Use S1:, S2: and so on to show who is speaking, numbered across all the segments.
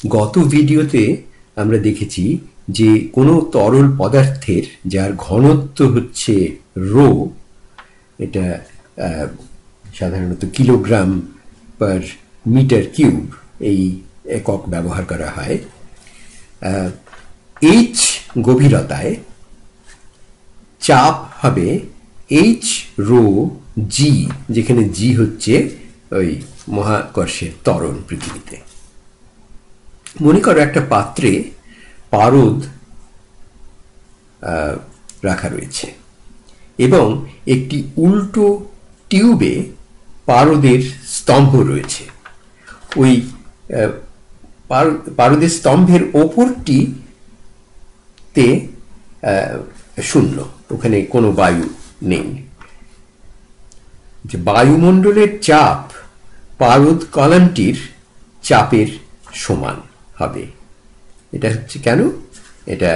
S1: গত ভিডিওতে আমরা দেখেছি যে কোনো তরল পদার্থের যার ঘনত্ব হচ্ছে রো, এটা সাধারণত কিলোগ্রাম পার মিটার কিউব এই একক ব্যবহার করা হয়। এইচ গভীরতায় চাপ হবে এইচ রো জি, যেখানে জি হচ্ছে ওই মহাকর্ষের ত্বরণ পৃথিবীতে। মনে করো একটা পাত্রে পারদ রাখা রয়েছে এবং একটি উল্টো টিউবে পারদের স্তম্ভ রয়েছে। ওই পারদের স্তম্ভের ওপরটিতে শূন্য, ওখানে কোনো বায়ু নেই। যে বায়ুমণ্ডলের চাপ পারদ কলামটির চাপের সমান হবে। এটা হচ্ছে কেন? এটা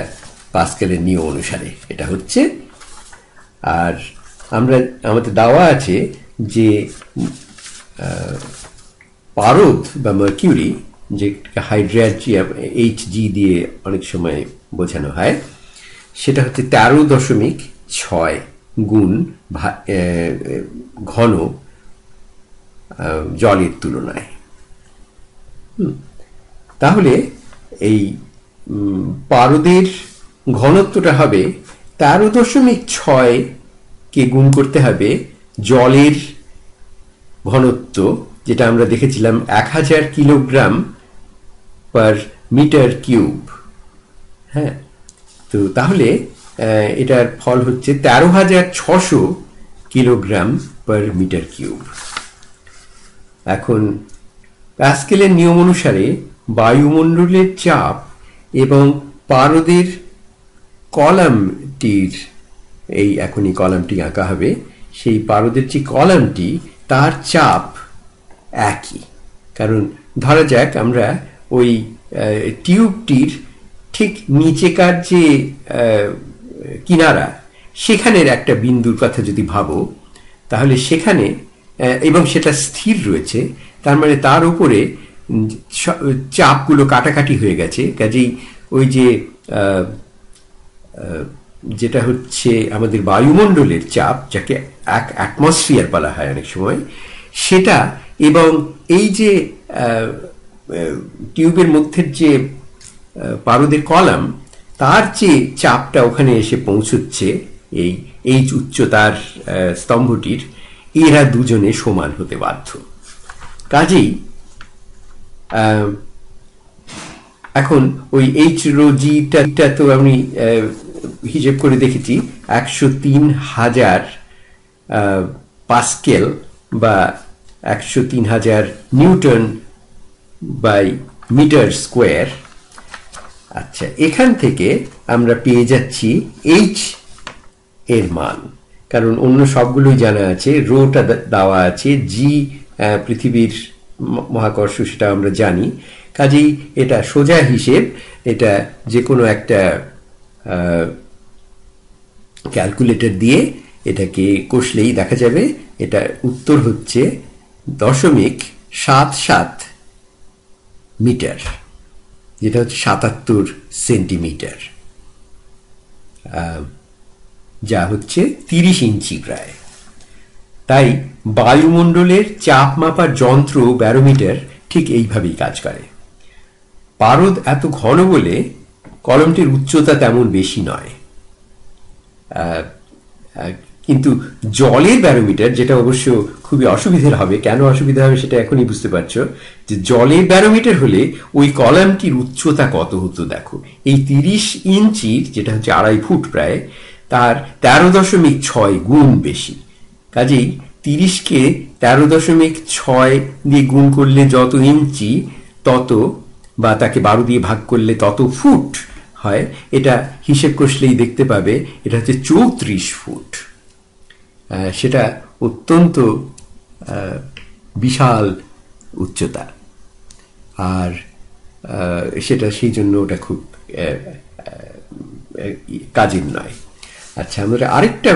S1: পাস্কেলের নিয়ম অনুসারে এটা হচ্ছে। আর আমাদের দেওয়া আছে যে পারদ বা মার্কিউরি, যে হাইড্রোজিয়াম HG দিয়ে অনেক সময় বোঝানো হয়, সেটা হচ্ছে 13.6 গুণ ঘন জলের তুলনায়। তাহলে এই পারদের ঘনত্বটা হবে 13.6 কে গুণ করতে হবে জলের ঘনত্ব, যেটা আমরা দেখেছিলাম 1000 কিলোগ্রাম পার মিটার কিউব। হ্যাঁ, তো তাহলে এটার ফল হচ্ছে 13,600 কিলোগ্রাম পার মিটার কিউব। এখন প্যাস্কেলের নিয়ম অনুসারে বায়ুমণ্ডলের চাপ এবং পারদের কলামটির, এই এখনই কলামটি আঁকা হবে, সেই পারদের যে কলামটি তার চাপ একই। কারণ ধরা যাক আমরা ওই টিউবটির ঠিক নিচেকার যে কিনারা, সেখানের একটা বিন্দুর কথা যদি ভাবো, তাহলে সেখানে, এবং সেটা স্থির রয়েছে, তার মানে তার উপরে চাপগুলো কাটাকাটি হয়ে গেছে। কাজেই ওই যে যেটা হচ্ছে আমাদের বায়ুমণ্ডলের চাপ, যাকে অ্যাটমসফিয়ার বলা হয় অনেক সময়, সেটা এবং এই যে টিউবের মধ্যে যে পারদের কলাম, তার যে চাপটা ওখানে এসে পৌঁছচ্ছে এই উচ্চতার স্তম্ভটির, এরা দুজনে সমান হতে বাধ্য। কাজেই এখন ওই এইচ রো জিটা তো আমি হিসেব করে দেখেছি 103,000 পাস্কেল বা 103,000 নিউটন বাই মিটার স্কোয়ার। আচ্ছা, এখান থেকে আমরা পেয়ে যাচ্ছি এইচ এর মান, কারণ অন্য সবগুলোই জানা আছে। রোটা দেওয়া আছে, জি পৃথিবীর মহাকর্ষ, সেটা আমরা জানি। কাজেই এটা সোজা হিসেব, এটা যে কোনো একটা ক্যালকুলেটর দিয়ে এটাকে কষলেই দেখা যাবে। এটা উত্তর হচ্ছে 0.77 মিটার, যেটা হচ্ছে 77 সেন্টিমিটার, যা হচ্ছে 30 ইঞ্চি প্রায়। তাই বায়ুমণ্ডলের চাপ মাপার যন্ত্র ব্যারোমিটার ঠিক এইভাবেই কাজ করে। পারদ এত ঘন বলে কলমটির উচ্চতা তেমন বেশি নয়, কিন্তু জলের ব্যারোমিটার, যেটা অবশ্য খুবই অসুবিধার হবে। কেন অসুবিধা হবে সেটা এখনই বুঝতে পারছো, যে জলের ব্যারোমিটার হলে ওই কলামটির উচ্চতা কত হতো দেখো। এই 30 ইঞ্চির, যেটা হচ্ছে 2.5 ফুট প্রায়, তার 13.6 গুণ বেশি। কাজেই 30কে 13.6 দিয়ে গুণ করলে যত ইঞ্চি, তত, বা তাকে 12 দিয়ে ভাগ করলে তত ফুট হয়। এটা হিসেব কষলেই দেখতে পাবে এটা হচ্ছে 34 ফুট। সেটা অত্যন্ত বিশাল উচ্চতা, আর সেটা সেই জন্য ওটা খুব কাজের নয়। আচ্ছা, আমরা আরেকটা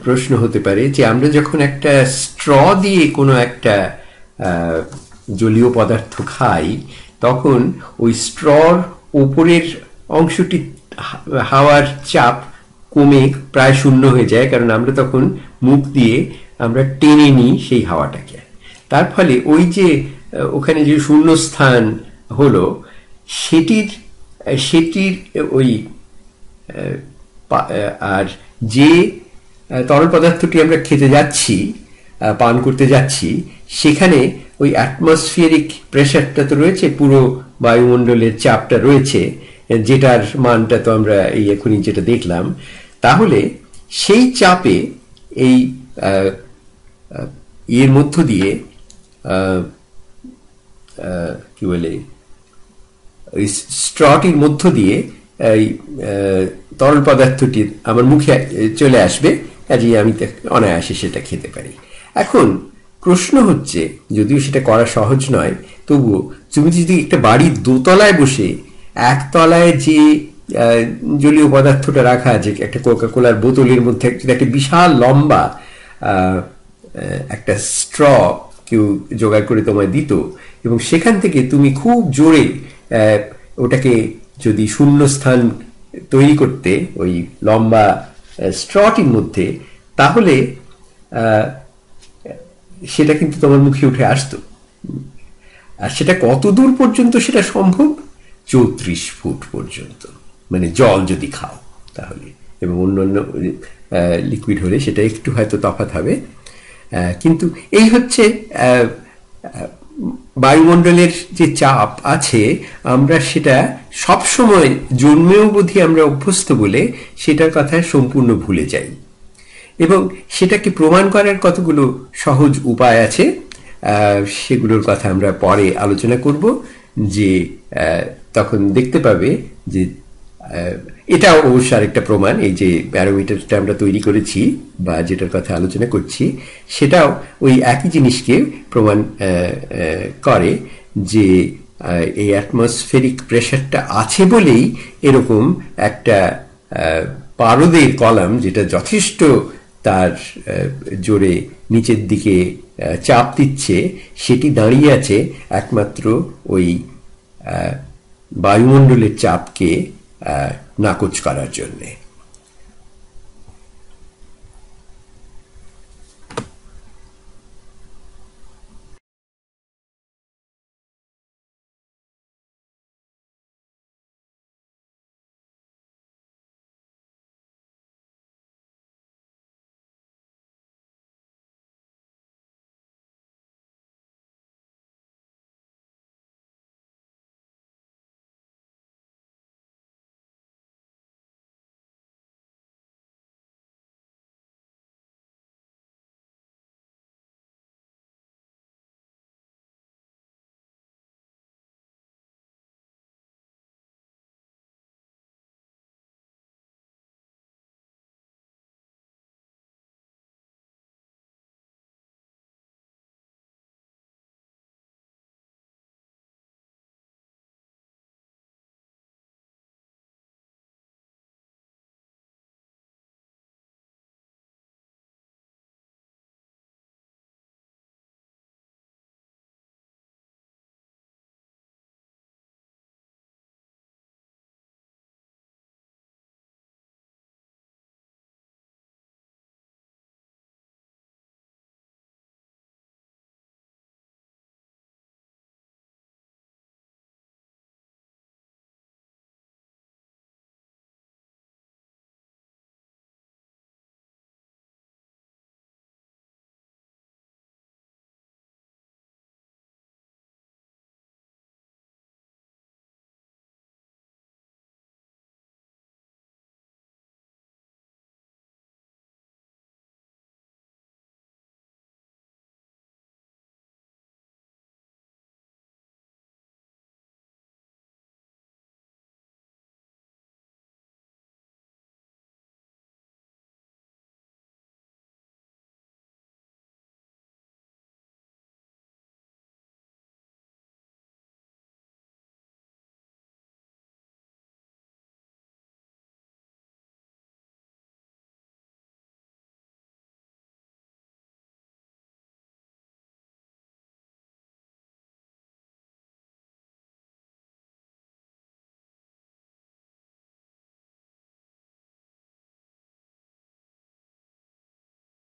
S1: প্রশ্ন হতে পারে যে আমরা যখন একটা স্ট্র দিয়ে কোনো একটা জলীয় পদার্থ খাই, তখন ওই স্ট্রর ওপরের অংশটি হাওয়ার চাপ কমে প্রায় শূন্য হয়ে যায়, কারণ আমরা তখন মুখ দিয়ে আমরা টেনে নিই সেই হাওয়াটাকে। তার ফলে ওই যে ওখানে যে শূন্যস্থান হলো সেটির সেটির ওই আর যে তরল পদার্থটি আমরা খেতে যাচ্ছি, পান করতে যাচ্ছি, সেখানে ওই অ্যাটমসফিয়ারিক প্রেশারটা তো রয়েছে, পুরো বায়ুমণ্ডলের চাপটা রয়েছে, যেটার মানটা তো আমরা এই এখনই যেটা দেখলাম। তাহলে সেই চাপে এই এর মধ্য দিয়ে কি বলে ওই স্ট্রটির মধ্য দিয়ে এই তরল পদার্থটি আমার মুখে চলে আসবে, কাজেই আমি অনায়াসে সেটা খেতে পারি। এখন প্রশ্ন হচ্ছে, যদিও সেটা করা সহজ নয়, তবুও তুমি যদি একটা বাড়ির দোতলায় বসে একতলায় যে জলীয় পদার্থটা রাখা আছে, একটা কোকা কোলার বোতলের মধ্যে একটা বিশাল লম্বা একটা স্ট্র কেউ জোগাড় করে তোমায় দিত, এবং সেখান থেকে তুমি খুব জোরে ওটাকে যদি শূন্য স্থান তৈরি করতে ওই লম্বা স্ট্রটির মধ্যে, তাহলে সেটা কিন্তু তোমার মুখে উঠে আসতো। আর সেটা কত দূর পর্যন্ত সেটা সম্ভব? 34 ফুট পর্যন্ত, মানে জল যদি খাও তাহলে, এবং অন্যান্য লিকুইড হলে সেটা একটু হয়তো তফাৎ হবে। কিন্তু এই হচ্ছে বায়ুমণ্ডলের যে চাপ আছে, আমরা সেটা সবসময় জন্মেও বোধই আমরা অভ্যস্ত বলে সেটার কথা সম্পূর্ণ ভুলে যাই। এবং সেটাকে প্রমাণ করার কতগুলো সহজ উপায় আছে, সেগুলোর কথা আমরা পরে আলোচনা করব। যে তখন দেখতে পাবে যে এটাও অবশ্য আরেকটা প্রমাণ, এই যে ব্যারোমিটারটা আমরা তৈরি করেছি বা যেটার কথা আলোচনা করছি, সেটাও ওই একই জিনিসকে প্রমাণ করে যে এই অ্যাটমসফেরিক প্রেশারটা আছে বলেই এরকম একটা পারদের কলাম, যেটা যথেষ্ট তার জোরে নিচের দিকে চাপ দিচ্ছে, সেটি দাঁড়িয়ে আছে একমাত্র ওই বায়ুমণ্ডলের চাপকে নাকচ করার জন্যে।